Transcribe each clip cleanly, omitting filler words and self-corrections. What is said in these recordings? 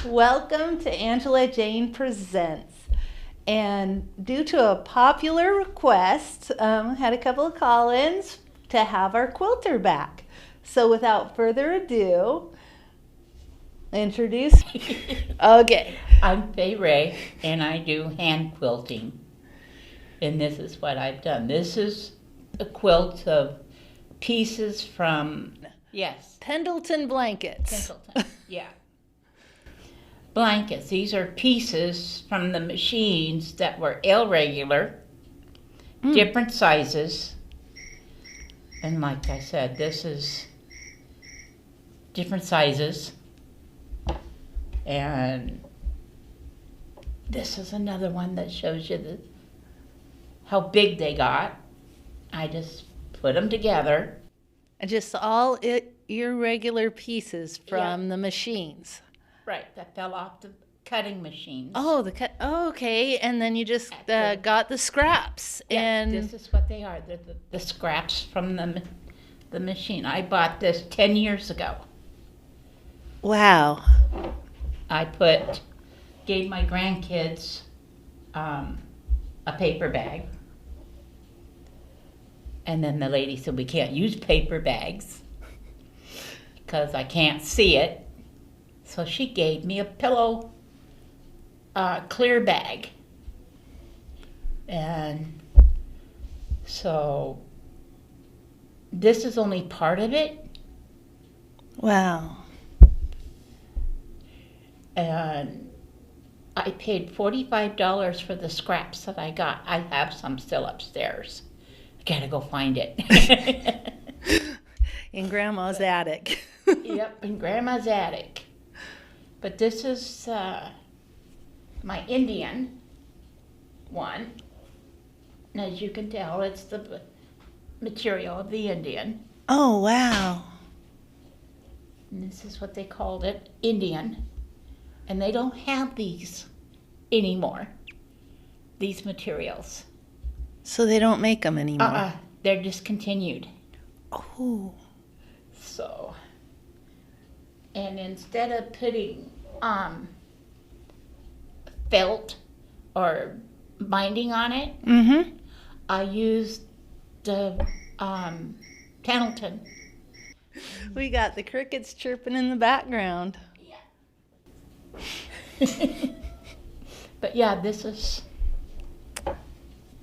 Welcome to Angela Jane Presents. And due to a popular request, had a couple of call-ins to have our quilter back. So without further ado, introduce. Okay. I'm Fay Ray, and I do hand quilting. And this is what I've done. This is a quilt of pieces from, yes. Pendleton blankets. Pendleton, yeah. Blankets. These are pieces from the machines that were irregular, different sizes. And like I said, this is different sizes. And this is another one that shows you how big they got. I just put them together. And just all irregular pieces from the machines. Right, that fell off the cutting machines. Oh, okay. And then you just got the scraps. Yeah, and this is what they are. They're the scraps from the machine. I bought this 10 years ago. Wow. I gave my grandkids a paper bag. And then the lady said, we can't use paper bags because I can't see it. So she gave me a pillow clear bag. And so this is only part of it. Wow. And I paid $45 for the scraps that I got. I have some still upstairs. I gotta go find it. In Grandma's attic. Yep, in Grandma's attic. But this is my Indian one. And as you can tell, it's the material of the Indian. Oh, wow. And this is what they called it, Indian. And they don't have these anymore, these materials. So they don't make them anymore? They're discontinued. Oh. So, and instead of putting felt or binding on it, I used the Pendleton. We got the crickets chirping in the background. But yeah, this is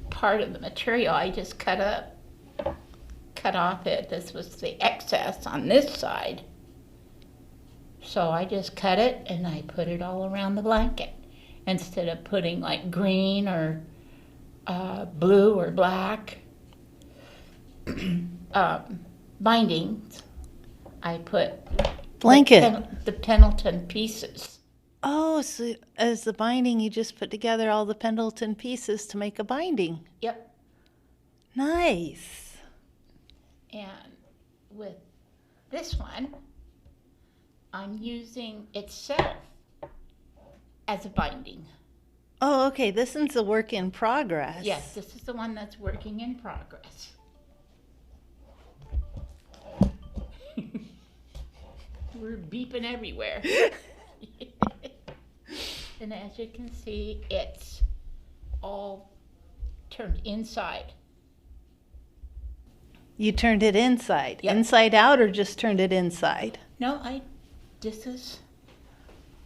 part of the material. I just cut off it. This was the excess on this side. So I just cut it and I put it all around the blanket. Instead of putting like green or blue or black bindings, I put the Pendleton pieces. Oh, so as the binding, you just put together all the Pendleton pieces to make a binding. Yep. Nice. And with this one, I'm using itself as a binding. Oh, okay. This one's a work in progress. Yes, this is the one that's working in progress. We're beeping everywhere. And as you can see, it's all turned inside. You turned it inside? Yep. Inside out, or just turned it inside? No, this is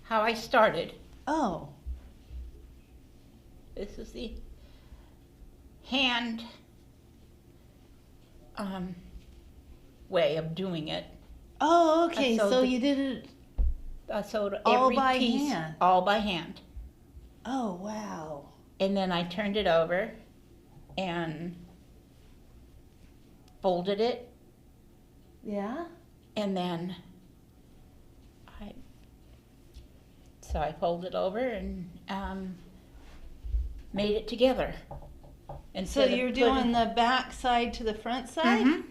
how I started. Oh. This is the hand way of doing it. Oh, okay. So you did it I sewed all every by piece hand. all by hand. Oh, wow. And then I turned it over and folded it. Yeah? And then I folded over and made it together. And so you're doing the back side to the front side? Mm-hmm.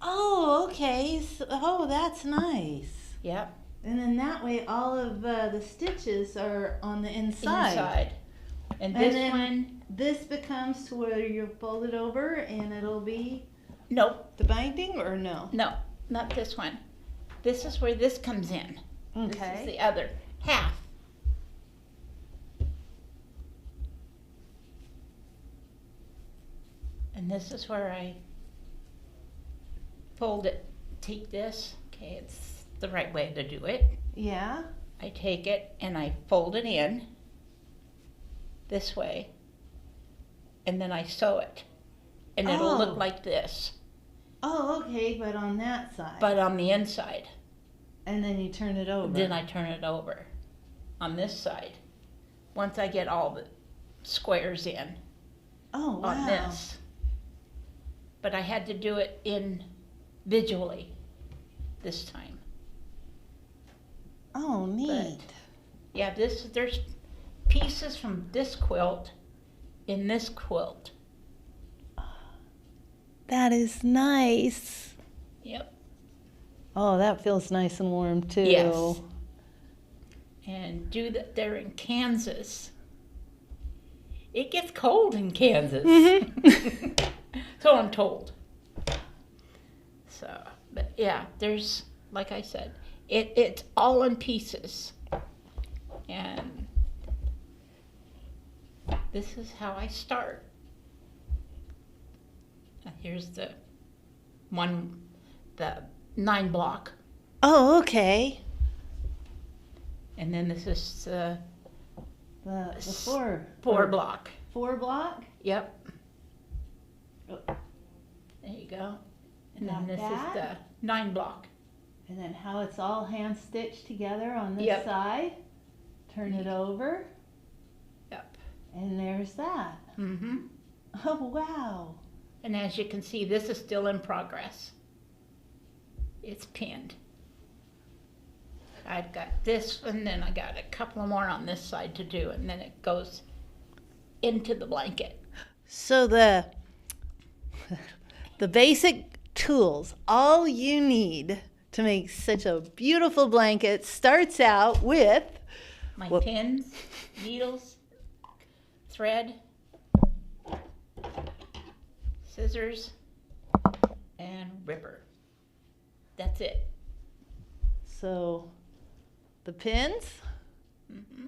Oh, okay. So, that's nice. Yep. And then that way all of the stitches are on the inside. And this one... This becomes to where you fold it over and it'll be... Nope. The binding or no? No, not this one. This is where this comes in. Okay. This is the other half. And this is where I fold it. Take this, okay, it's the right way to do it. Yeah. I take it and I fold it in this way, and then I sew it, and it'll Oh. look like this, Oh, okay, but on that side. but on the inside. And then you turn it over. Then I turn it over on this side. Once I get all the squares in oh, wow. on this. But I had to do it individually this time. Oh, neat. Yeah, there's pieces from this quilt in this quilt. That is nice. Yep. Oh, that feels nice and warm too. Yes. And do that there in Kansas. It gets cold in Kansas. Mhm. So I'm told. So, but yeah, there's, like I said, it's all in pieces. And this is how I start. Here's the 9 block. Oh, okay. And then this is The four block. 4 block? Yep. Oh. There you go. And Got then this that. is the 9 block. And then how it's all hand stitched together on this Yep. side. Turn it over. Yep. And there's that. Mm-hmm. Oh, wow. And as you can see, this is still in progress. It's pinned. I've got this, and then I got a couple more on this side to do, and then it goes into the blanket. So the basic tools, all you need to make such a beautiful blanket starts out with My Whoop. pins, needles, thread, scissors, and ripper. That's it. so the pins, Mm-hmm.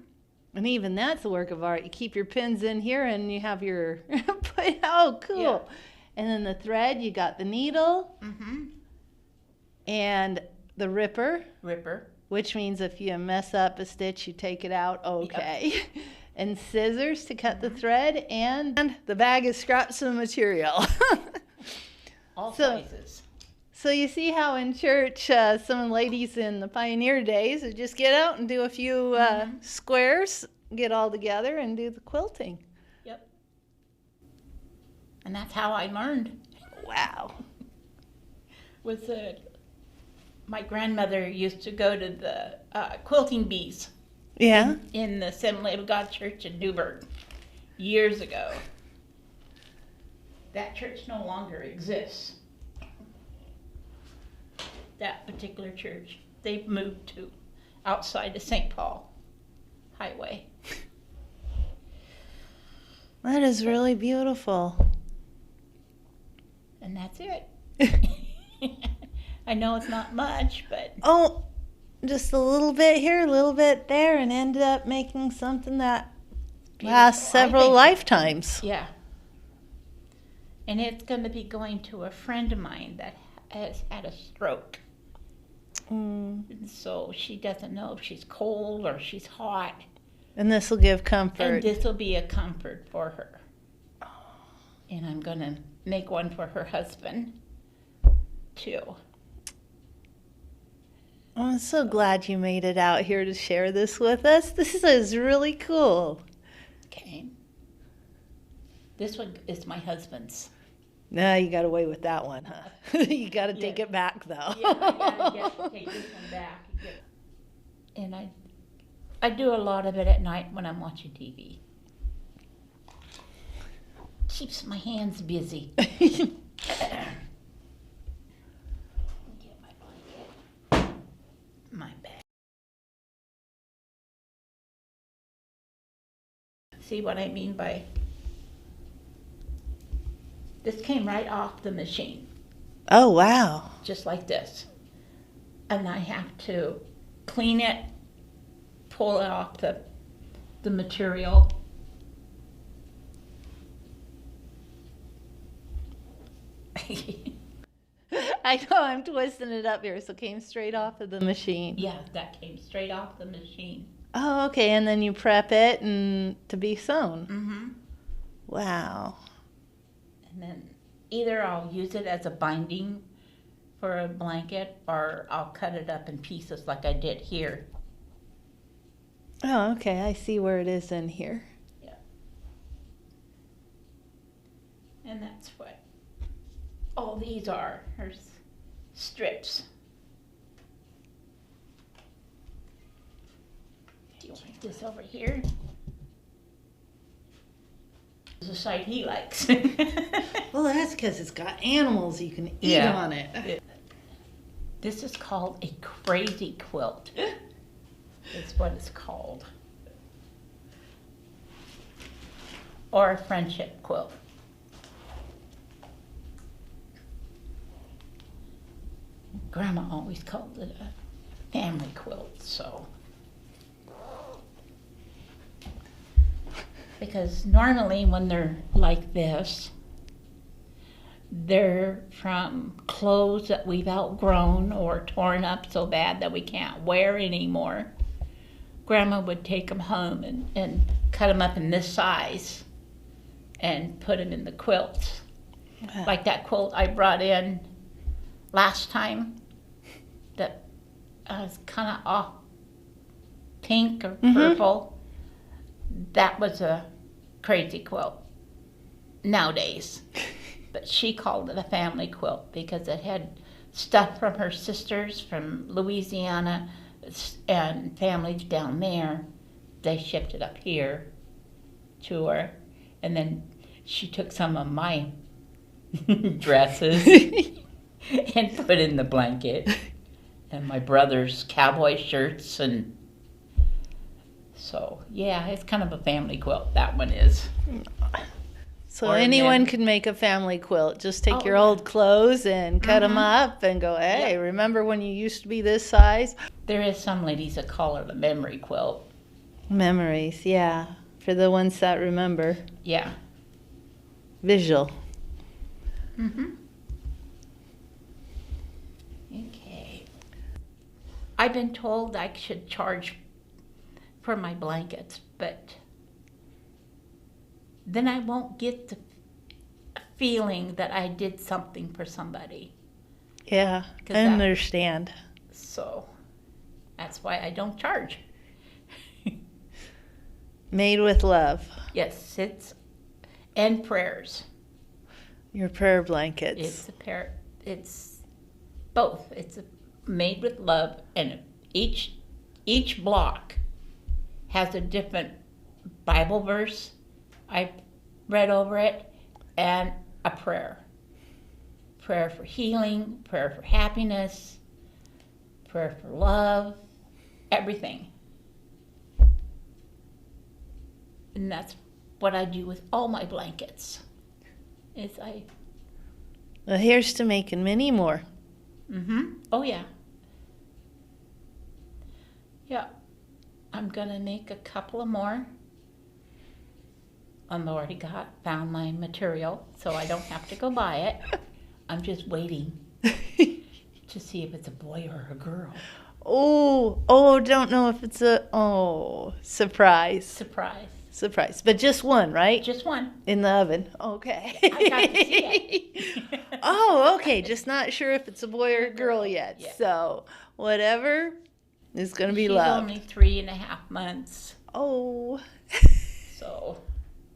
and even that's a work of art. You keep your pins in here and you have your oh, cool. Yeah. And then the thread, you got the needle Mm-hmm. and the ripper, Ripper. which means if you mess up a stitch, you take it out, okay. And scissors to cut the thread, and the bag is scraps of material. All So- sizes. So you see how in church, some ladies in the pioneer days would just get out and do a few squares, get all together and do the quilting. Yep. And that's how I learned. Wow. My grandmother used to go to the quilting bees Yeah. in the Assembly of God Church in Newburgh years ago. That church no longer exists. That particular church. They've moved to outside of St. Paul Highway. That is really beautiful. And that's it. I know it's not much, but Oh, just a little bit here, a little bit there, and ended up making something that lasts beautiful. I several think- lifetimes. Yeah. And it's going to be going to a friend of mine that has had a stroke. Mm. And so she doesn't know if she's cold or she's hot. And this will give And comfort. this will be a comfort for her. And I'm going to make one for her husband, too. I'm so glad you made it out here to share this with us. This is really cool. Okay. This one is my husband's. Nah, you got away with that one, huh? You got to take Yeah. it back, though. Yeah, I gotta take this one back. And I do a lot of it at night when I'm watching TV. Keeps my hands busy. Get my blanket. My bag. See what I mean by this came right off the machine. Oh, wow. Just like this. And I have to clean it, pull it off the material. I know, I'm twisting it up here, so it came straight off of the machine. Yeah, that came straight off the machine. Oh, okay, and then you prep it and to be sewn. Mm-hmm. Wow. And then either I'll use it as a binding for a blanket, or I'll cut it up in pieces like I did here. Oh, okay, I see where it is in here. Yeah. And that's what all these are. There's strips. Do you want this over here? This is the side he likes. Well, that's because it's got animals you can eat Yeah. on it. This is called a crazy quilt. It's what it's called. Or a friendship quilt. Grandma always called it a family quilt, so. Because normally when they're like this, they're from clothes that we've outgrown or torn up so bad that we can't wear anymore. Grandma would take them home and cut them up in this size and put them in the quilts. Wow. Like that quilt I brought in last time that was kind of off pink or purple. That was a crazy quilt nowadays. But she called it a family quilt because it had stuff from her sisters from Louisiana and families down there. They shipped it up here to her. And then she took some of my dresses and put in the blanket. And my brother's cowboy shirts. And so, yeah, it's kind of a family quilt, that one is. So Or anyone men. can make a family quilt. Just take Oh, your yeah. old clothes and cut them up and go, hey, remember when you used to be this size? There is some ladies that call it a memory quilt. Memories, yeah. For the ones that remember. Yeah. Visual. Mm-hmm. Okay. I've been told I should charge for my blankets, but then I won't get the feeling that I did something for somebody. Yeah, 'Cause I that- understand. So that's why I don't charge. Made with love. Yes, and prayers. Your prayer blankets. It's both. It's made with love, and each block has a different Bible verse I read over it, and a prayer. Prayer for healing, prayer for happiness, prayer for love, everything. And that's what I do with all my blankets. Well, here's to making many more. Oh, yeah. Yeah. I'm going to make a couple of more. I've already found my material, so I don't have to go buy it. I'm just waiting to see if it's a boy or a girl. Don't know if it's surprise. Surprise. But just one, right? Just one. In the oven. Okay. I got to see it. Okay. Just not sure if it's a boy or a girl yet. Yeah. So, whatever is going to be She's loved. only 3.5 months. Oh. So.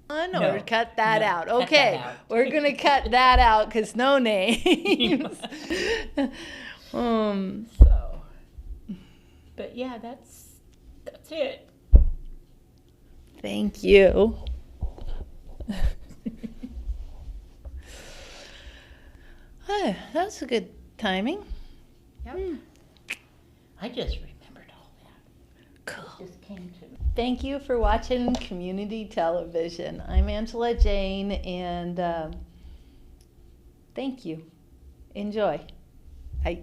Or cut that out. cut Okay. that out. We're going to cut that out because no names. So. But yeah, that's it. Thank you. That's a good timing. Yep. I just remembered all that. Cool. It just came to me. Thank you for watching Community Television. I'm Angela Jane, and thank you. Enjoy. Bye.